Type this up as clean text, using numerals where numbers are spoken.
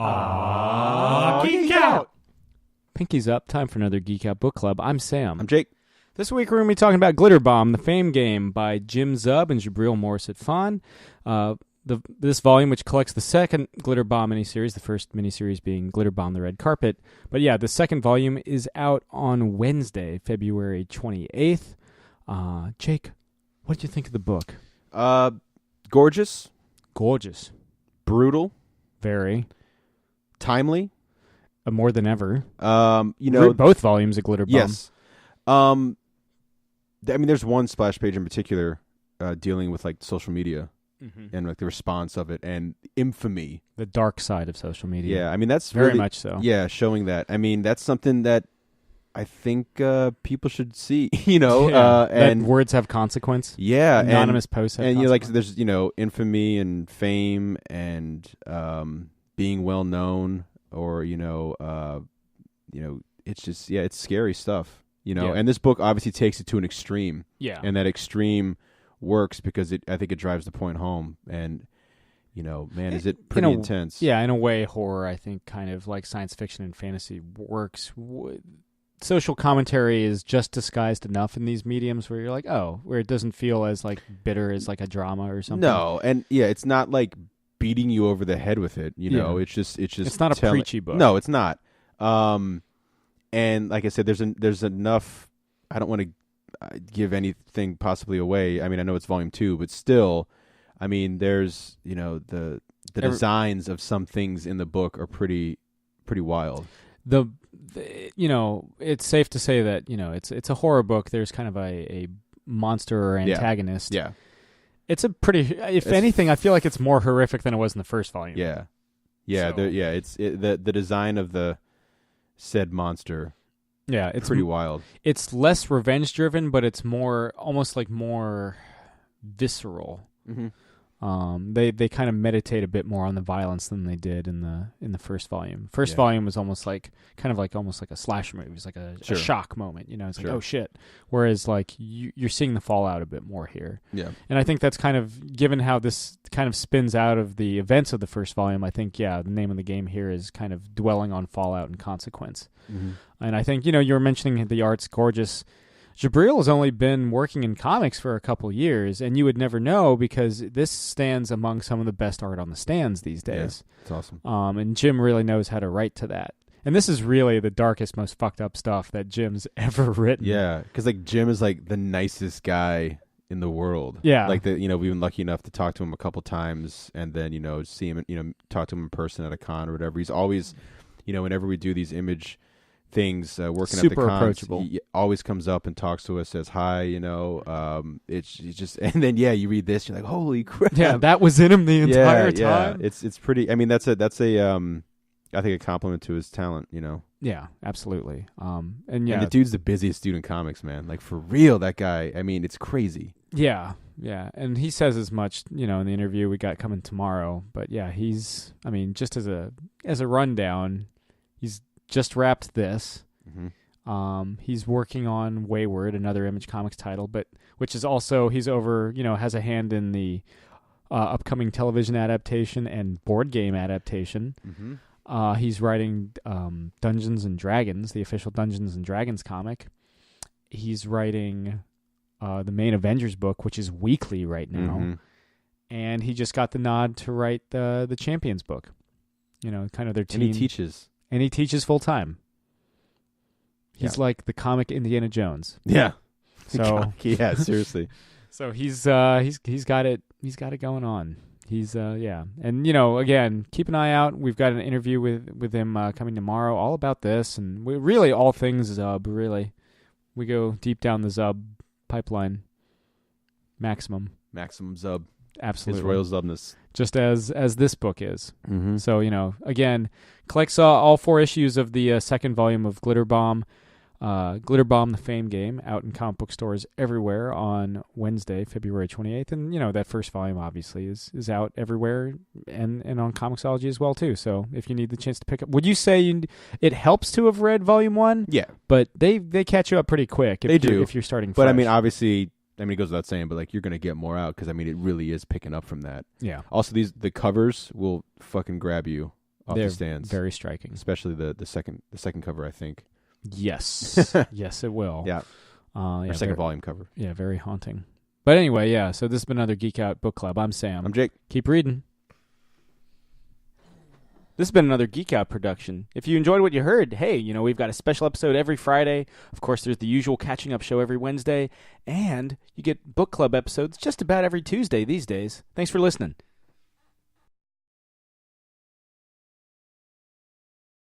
Geek Out! Pinky's up. Time for another Geek Out Book Club. I'm Sam. I'm Jake. This week we're going to be talking about Glitterbomb, the Fame Game by Jim Zub and Jabril Morissette-Fon. This volume, which collects the second Glitterbomb miniseries, the first miniseries being Glitterbomb the Red Carpet. But yeah, the second volume is out on Wednesday, February 28th. Jake, what did you think of the book? Gorgeous. Gorgeous. Brutal. Very. Timely. More than ever. Both volumes of Glitterbomb. Yes. There's one splash page in particular dealing with like social media and like the response of it and infamy. The dark side of social media. Yeah, that's very really, much so. Yeah, showing that. That's something that I think people should see. That words have consequence. Yeah, anonymous posts have consequence. There's infamy and fame and being well known, or it's just it's scary stuff. And this book obviously takes it to an extreme. Yeah, and that extreme works because I think it drives the point home. And is it pretty intense? Yeah, in a way, horror, I think, kind of like science fiction and fantasy works. Social commentary is just disguised enough in these mediums where you're like, where it doesn't feel as like bitter as like a drama or something. No, and it's not like beating you over the head with it. It's just it's not a preachy book. No, it's not. And like I said, there's enough. I don't want to give anything possibly away. I know it's volume 2, but still, there's the designs of some things in the book are pretty wild. It's safe to say that it's a horror book. There's kind of a monster or antagonist. Yeah. It's a pretty. If anything, I feel like it's more horrific than it was in the first volume. Yeah. Yeah. So. It's the design of the said monster. Yeah, it's pretty wild. It's less revenge driven, but it's almost more visceral. Mm-hmm. They kind of meditate a bit more on the violence than they did in the first volume. First volume was almost like a slasher movie. It was like a shock moment. It's like, oh shit. Whereas like you're seeing the fallout a bit more here. Yeah. And I think that's kind of, given how this kind of spins out of the events of the first volume, I think the name of the game here is kind of dwelling on fallout and consequence. Mm-hmm. And I think you were mentioning the art's gorgeous. Jabril has only been working in comics for a couple years, and you would never know because this stands among some of the best art on the stands these days. Yeah, it's awesome. And Jim really knows how to write to that. And this is really the darkest, most fucked up stuff that Jim's ever written. Yeah, because like Jim is like the nicest guy in the world. Yeah, like we've been lucky enough to talk to him a couple times, and then see him, talk to him in person at a con or whatever. He's always, whenever we do these image things, working super at the cons, approachable. He always comes up and talks to us, says hi. It's just, and then you read this, you're like, holy crap! Yeah, that was in him the entire time. Yeah, it's pretty. That's a I think a compliment to his talent. Yeah, absolutely. And the dude's the busiest dude in comics, man. Like for real, that guy. It's crazy. Yeah, and he says as much, in the interview we got coming tomorrow. But yeah, he's. Just as a rundown, he's just wrapped this. Mm-hmm. He's working on Wayward, another Image Comics title, but which is also he's over, has a hand in the upcoming television adaptation and board game adaptation. Mm-hmm. He's writing Dungeons and Dragons, the official Dungeons and Dragons comic. He's writing the main Avengers book, which is weekly right now, mm-hmm. and he just got the nod to write the Champions book. Kind of their team. And he teaches full time. He's like the comic Indiana Jones. Yeah. So yeah, seriously. So he's got it going on. He's And again, keep an eye out. We've got an interview with him coming tomorrow, all about this, and we really all things Zub. Really, we go deep down the Zub pipeline. Maximum Zub. Absolutely. His royal Zubness. Just as this book is. Mm-hmm. So, again, collect all 4 issues of the second volume of Glitterbomb, the Fame Game, out in comic book stores everywhere on Wednesday, February 28th. And, that first volume, obviously, is out everywhere and on Comixology as well, too. So if you need the chance to pick up... Would you say it helps to have read Volume 1? Yeah. But they catch you up pretty quick if you're starting fresh. But, obviously... it goes without saying, but you're going to get more out because it really is picking up from that. Yeah. Also, the covers will fucking grab you. off They're the stands. very striking. Especially the second cover, I think. Yes. Yes, it will. Yeah. Or second volume cover. Yeah, very haunting. But anyway, yeah, so this has been another Geek Out Book Club. I'm Sam. I'm Jake. Keep reading. This has been another Geek Out production. If you enjoyed what you heard, hey, we've got a special episode every Friday. Of course, there's the usual catching up show every Wednesday. And you get book club episodes just about every Tuesday these days. Thanks for listening.